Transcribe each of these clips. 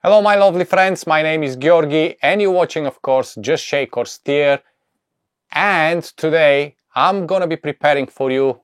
Hello my lovely friends, my name is Georgi and you're watching of course Just Shake or Stir, and today I'm gonna be preparing for you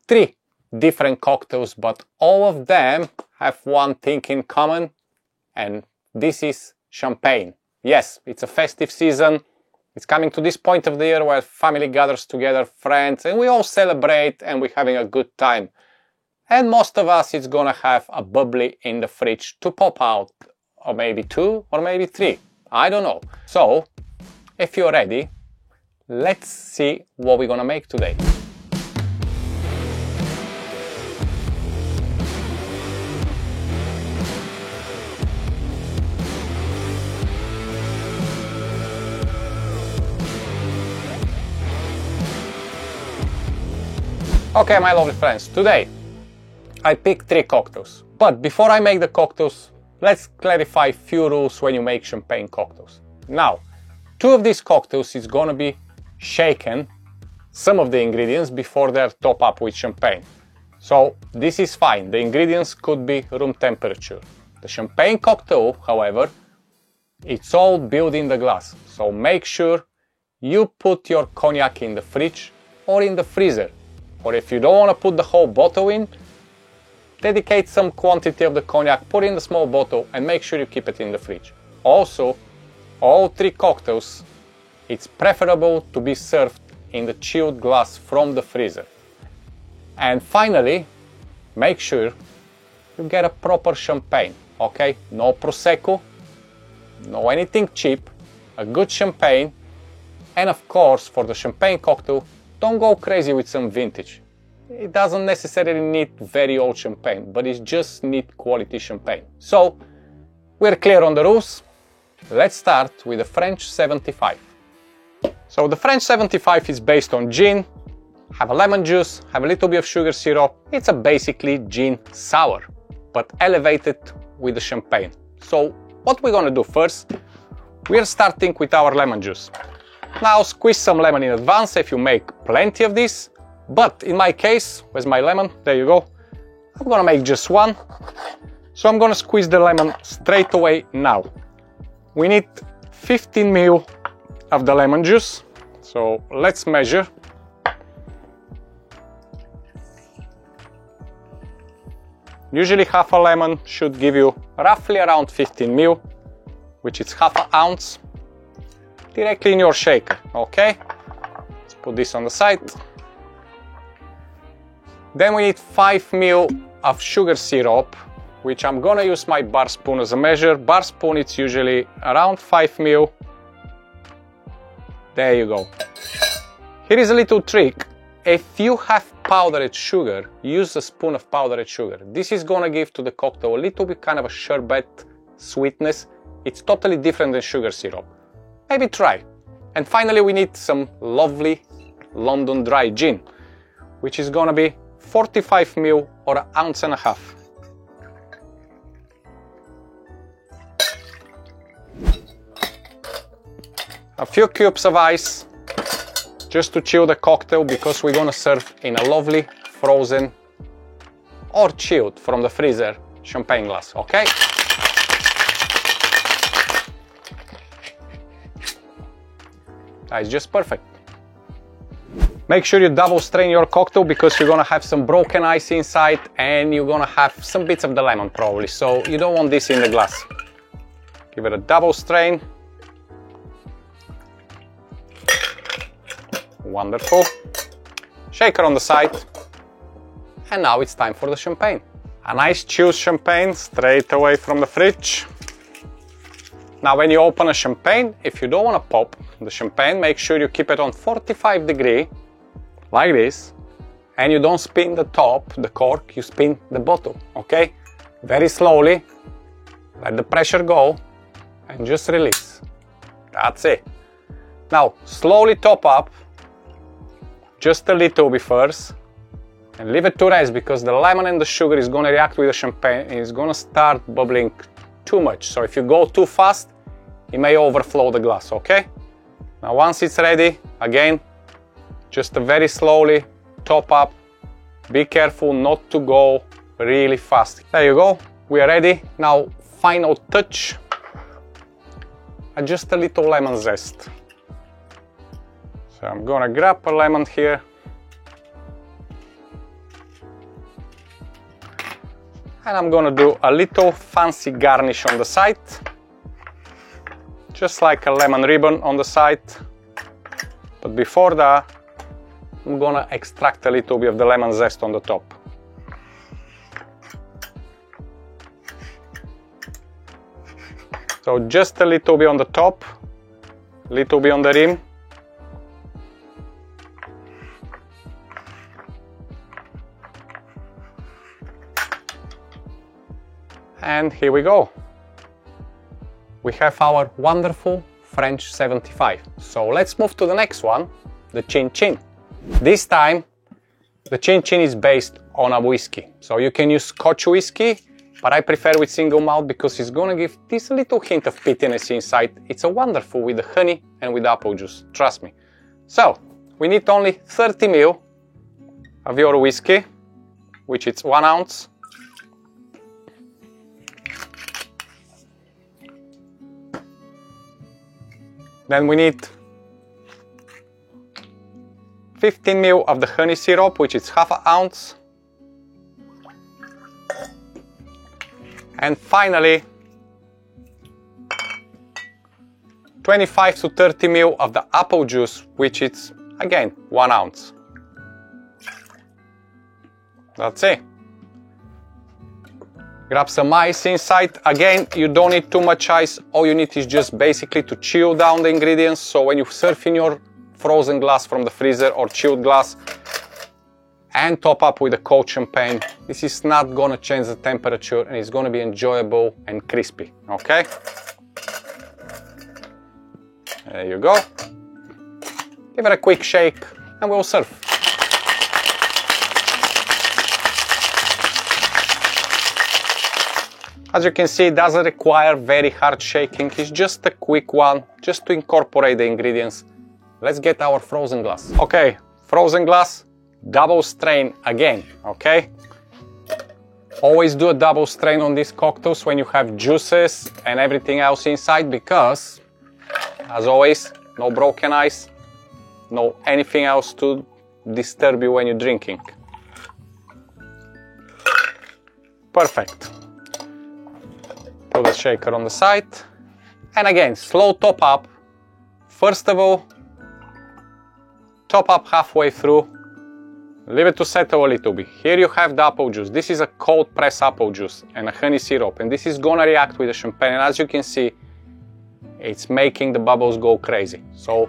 3 different cocktails, but all of them have one thing in common, and this is champagne. Yes, it's a festive season. It's coming to this point of the year where family gathers together, friends, and we all celebrate and we're having a good time. And most of us is gonna have a bubbly in the fridge to pop out, or maybe 2 or maybe 3, I don't know. So if you're ready, let's see what we're gonna make today. Okay my lovely friends, today I picked 3 cocktails, but before I make the cocktails, let's clarify a few rules when you make champagne cocktails. Now, 2 of these cocktails is gonna be shaken, some of the ingredients, before they're topped up with champagne. So this is fine, the ingredients could be room temperature. The champagne cocktail, however, it's all built in the glass. So make sure you put your cognac in the fridge or in the freezer. Or if you don't wanna put the whole bottle in, dedicate some quantity of the cognac, put in the small bottle and make sure you keep it in the fridge. Also, all 3 cocktails, it's preferable to be served in the chilled glass from the freezer. And finally, make sure you get a proper champagne, okay? No Prosecco, no anything cheap, a good champagne. And of course, for the champagne cocktail, don't go crazy with some vintage. It doesn't necessarily need very old champagne, but it just needs quality champagne. So, we're clear on the rules. Let's start with the French 75. So the French 75 is based on gin, have a lemon juice, have a little bit of sugar syrup. It's a basically gin sour, but elevated with the champagne. So what we're gonna do first, we're starting with our lemon juice. Now squeeze some lemon in advance if you make plenty of this. But in my case, where's my lemon? There you go. I'm gonna make just 1. So I'm gonna squeeze the lemon straight away now. We need 15 ml of the lemon juice. So let's measure. Usually half a lemon should give you roughly around 15 ml, which is half an ounce, directly in your shaker, okay? Let's put this on the side. Then we need 5 ml of sugar syrup, which I'm gonna use my bar spoon as a measure. Bar spoon, it's usually around 5 ml. There you go. Here is a little trick. If you have powdered sugar, use a spoon of powdered sugar. This is gonna give to the cocktail a little bit kind of a sherbet sweetness. It's totally different than sugar syrup. Maybe try. And finally, we need some lovely London dry gin, which is gonna be 45 ml or 1.5 ounces. A few cubes of ice just to chill the cocktail, because we're gonna serve in a lovely frozen or chilled from the freezer champagne glass, okay? That's just perfect. Make sure you double strain your cocktail, because you're gonna have some broken ice inside and you're gonna have some bits of the lemon probably, so you don't want this in the glass. Give it a double strain. Wonderful. Shaker on the side. And now it's time for the champagne. A nice chilled champagne straight away from the fridge. Now when you open a champagne, if you don't want to pop the champagne, make sure you keep it on 45 degrees, like this, and you don't spin the top, the cork, you spin the bottle, okay? Very slowly, let the pressure go, and just release. That's it. Now, slowly top up, just a little bit first, and leave it to rest, because the lemon and the sugar is gonna react with the champagne, and it's gonna start bubbling too much. So if you go too fast, it may overflow the glass, okay? Now once it's ready, again, just very slowly top up. Be careful not to go really fast. There you go, we are ready. Now final touch, just a little lemon zest. So I'm gonna grab a lemon here. And I'm gonna do a little fancy garnish on the side. Just like a lemon ribbon on the side. But before that, I'm gonna extract a little bit of the lemon zest on the top. So just a little bit on the top, a little bit on the rim. And here we go. We have our wonderful French 75. So let's move to the next one, the Chin Chin. This time, the Chin Chin is based on a whiskey. So you can use Scotch whiskey, but I prefer with single malt because it's gonna give this little hint of pittiness inside. It's a wonderful with the honey and with apple juice, trust me. So, we need only 30 ml of your whiskey, which is 1 ounce. Then we need 15 ml of the honey syrup, which is half an ounce. And finally, 25 to 30 ml of the apple juice, which is, again, 1 ounce. That's it. Grab some ice inside. Again, you don't need too much ice. All you need is just basically to chill down the ingredients. So when you serve in your frozen glass from the freezer or chilled glass and top up with a cold champagne, this is not gonna change the temperature and it's gonna be enjoyable and crispy, okay? There you go. Give it a quick shake and we'll serve. As you can see, it doesn't require very hard shaking, it's just a quick one, just to incorporate the ingredients. Let's get our frozen glass. Okay, frozen glass, double strain again, okay? Always do a double strain on these cocktails when you have juices and everything else inside because, as always, no broken ice, no anything else to disturb you when you're drinking. Perfect. Put the shaker on the side. And again, slow top up. First of all, top up halfway through. Leave it to settle a little bit. Here you have the apple juice. This is a cold pressed apple juice and a honey syrup. And this is gonna react with the champagne. And as you can see, it's making the bubbles go crazy. So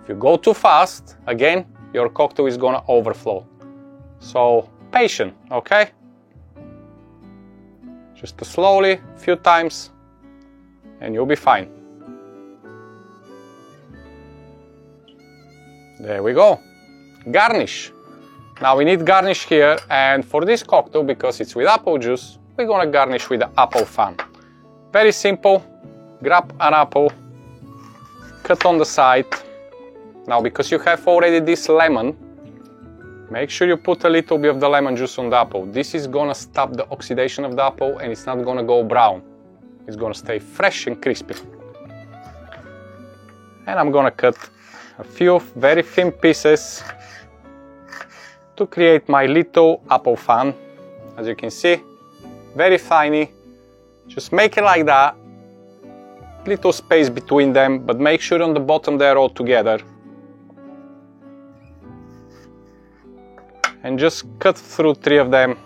if you go too fast, again, your cocktail is gonna overflow. So patient, okay? Just slowly, few times, and you'll be fine. There we go. Garnish. Now we need garnish here, and for this cocktail, because it's with apple juice, we're gonna garnish with the apple fan. Very simple. Grab an apple, cut on the side. Now because you have already this lemon, make sure you put a little bit of the lemon juice on the apple. This is gonna stop the oxidation of the apple and it's not gonna go brown. It's gonna stay fresh and crispy. And I'm gonna cut a few very thin pieces to create my little apple fan. As you can see, very tiny. Just make it like that. Little space between them, but make sure on the bottom they're all together. And just cut through 3 of them,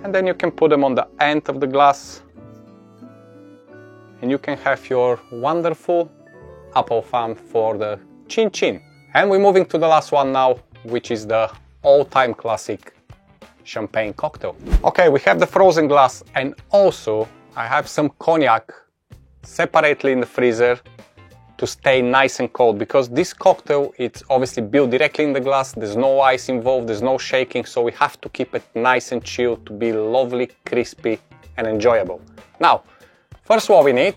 and then you can put them on the end of the glass and you can have your wonderful apple fan for the Chin Chin. And we're moving to the last one now, which is the all-time classic champagne cocktail. Okay, we have the frozen glass, and also I have some cognac separately in the freezer to stay nice and cold, because this cocktail, it's obviously built directly in the glass, there's no ice involved, there's no shaking, so we have to keep it nice and chilled to be lovely, crispy and enjoyable. Now, first what we need,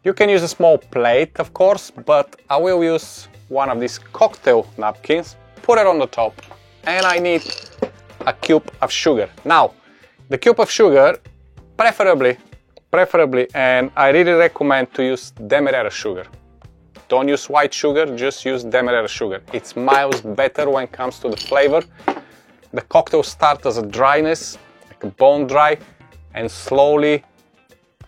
you can use a small plate of course, but I will use one of these cocktail napkins, put it on the top, and I need a cube of sugar. Now, the cube of sugar, preferably preferably, and I really recommend to use Demerara sugar. Don't use white sugar, just use Demerara sugar. It's miles better when it comes to the flavor. The cocktail starts as a dryness, like a bone dry, and slowly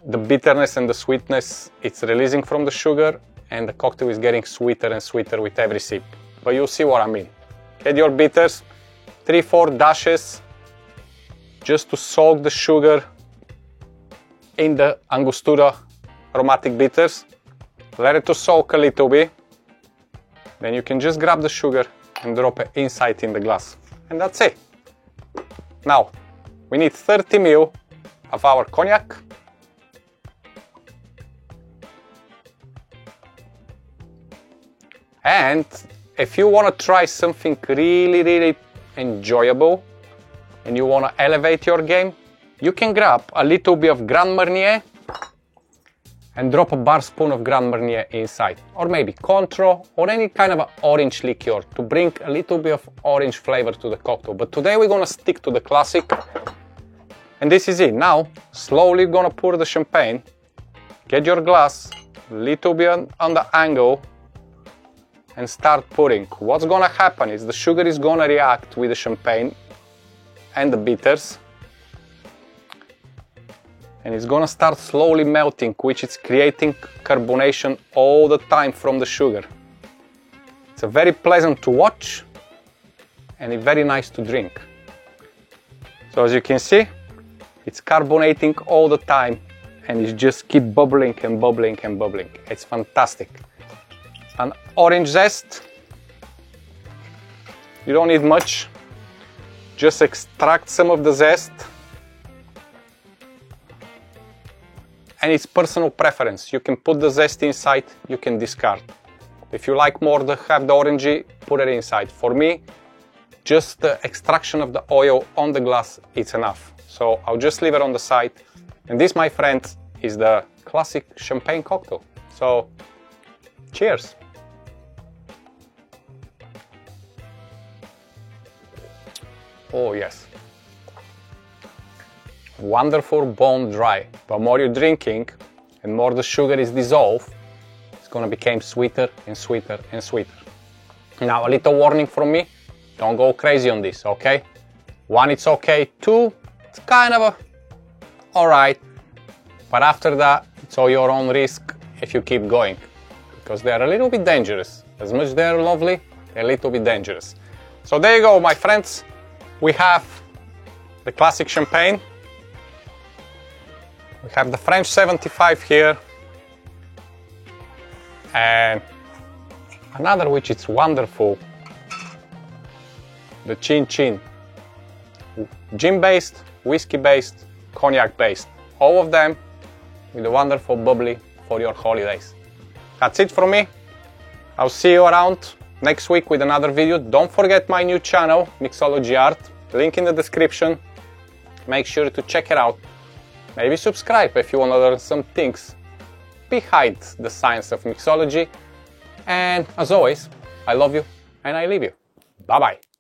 the bitterness and the sweetness, it's releasing from the sugar, and the cocktail is getting sweeter and sweeter with every sip. But you'll see what I mean. Get your bitters, 3-4 dashes, just to soak the sugar in the Angostura aromatic bitters. Let it to soak a little bit. Then you can just grab the sugar and drop it inside in the glass. And that's it. Now, we need 30 ml of our cognac. And if you want to try something really enjoyable and you want to elevate your game, you can grab a little bit of Grand Marnier and drop a bar spoon of Grand Marnier inside, or maybe Cointreau or any kind of orange liqueur to bring a little bit of orange flavor to the cocktail. But today we're gonna stick to the classic, and this is it. Now, slowly gonna pour the champagne. Get your glass, little bit on the angle, and start pouring. What's gonna happen is the sugar is gonna react with the champagne and the bitters, and it's gonna start slowly melting, which is creating carbonation all the time from the sugar. It's a very pleasant to watch and it's very nice to drink. So as you can see, it's carbonating all the time and it just keep bubbling and bubbling and bubbling. It's fantastic. An orange zest, you don't need much, just extract some of the zest. And it's personal preference. You can put the zest inside, you can discard. If you like more to have the orangey, put it inside. For me, just the extraction of the oil on the glass, it's enough. So I'll just leave it on the side. And this, my friends, is the classic champagne cocktail. So, cheers. Oh yes. Wonderful bone dry, but more you're drinking and more the sugar is dissolved, it's gonna become sweeter and sweeter and sweeter. Now a little warning from me, don't go crazy on this, okay? 1, it's okay, 2, it's kind of alright, but after that it's all your own risk if you keep going, because they're a little bit dangerous. As much as they're lovely, they're a little bit dangerous. So there you go, my friends, we have the classic champagne. We have the French 75 here, and another which is wonderful, the Chin Chin, gin based, whiskey based, cognac based, all of them with a wonderful bubbly for your holidays. That's it from me. I'll see you around next week with another video. Don't forget my new channel, Mixology Art, link in the description. Make sure to check it out. Maybe subscribe if you want to learn some things behind the science of mixology. And as always, I love you and I leave you. Bye bye.